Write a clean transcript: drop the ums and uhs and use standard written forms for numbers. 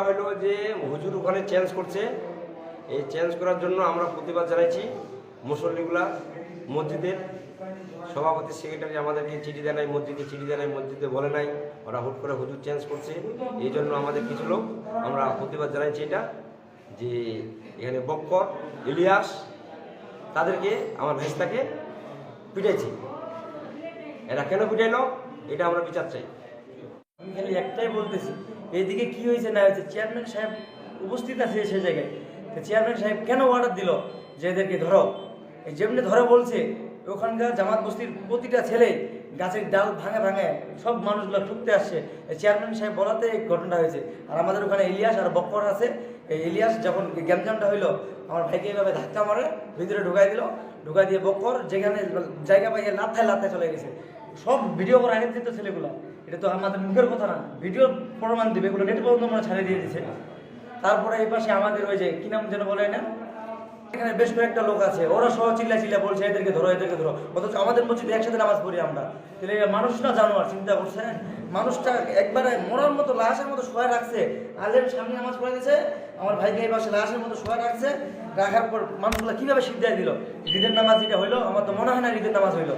হলো যে হুজুর ওখানে চেঞ্জ করছে, এই চেঞ্জ করার জন্য আমরা প্রতিবাদ জানাইছি। মুসল্লিগুলা মসজিদের সভাপতি সেক্রেটারি আমাদেরকে চিঠি দেয় নাই, মসজিদে চিঠি দেয় নাই, মসজিদে বলে নাই, ওরা হুট করে হুজুর চেঞ্জ করছে। এই জন্য আমাদের কিছু লোক আমরা প্রতিবাদ জানাইছি এটা, যে এখানে বক্কর ইলিয়াস তাদেরকে আমার ভাইস্তাকে পিটাইছি। এরা কেন পিটাইলো এটা আমরা বিচার চাই। আমি খালি একটাই বলতেছি, এইদিকে কি হয়েছে না হয়েছে, চেয়ারম্যান সাহেব উপস্থিত আছে সে জায়গায়, তো চেয়ারম্যান সাহেব কেন অর্ডার দিল যে এদেরকে ধরো? এই যেমনি ধরে বলছে, ওখানকার জামাত বস্তির প্রতিটা ছেলে গাছের ডাল ভাঙে ভাঙে সব মানুষগুলো ঠুকতে আসছে, চেয়ারম্যান সাহেব বলাতে এই ঘটনাটা হয়েছে। আর আমাদের ওখানে ইলিয়াস আর বক্কর আছে, এই ইলিয়াস যখন গ্যামজামটা হইলো আমার ভাইকে এইভাবে ধাক্কা মারে, ভিতরে ঢুকাই দিল, ঢুকাই দিয়ে বক্কর যেখানে জায়গা পাইয়ে লাথায় লাথায় চলে গেছে। সব ভিডিও করা আগে দিত ছেলেগুলো, এটা তো আমাদের মুখের কথা না, ভিডিও প্রমাণ দিবে, এগুলো নেট পর্যন্ত আমরা ছাড়িয়ে দিয়ে দিচ্ছে। তারপরে এই পাশে আমাদের ওই যে কি নাম যেন বলে না, এখানে বেশ কয়েকটা লোক আছে, ওরা সহ চিল্লা চিল্লা বলছে এদেরকে ধরো এদেরকে ধরো, অথচ আমাদের মসজিদে একসাথে নামাজ পড়ি আমরা। তাহলে মানুষটা জানোয়ার, চিন্তা করছে, মানুষটা একবারে মরার মতো লাশের মতো শোয়া রাখছে, আলেম সামনে নামাজ পড়ে দিয়েছে, আমার ভাইকে এই পাশে লাশের মতো শোয়া রাখছে, রাখার পর মানুষগুলো কিভাবে সিদ্ধায় দিল? ঈদের নামাজ যেটা হইলো, আমার তো মনে হয় না ঈদের নামাজ হইলো।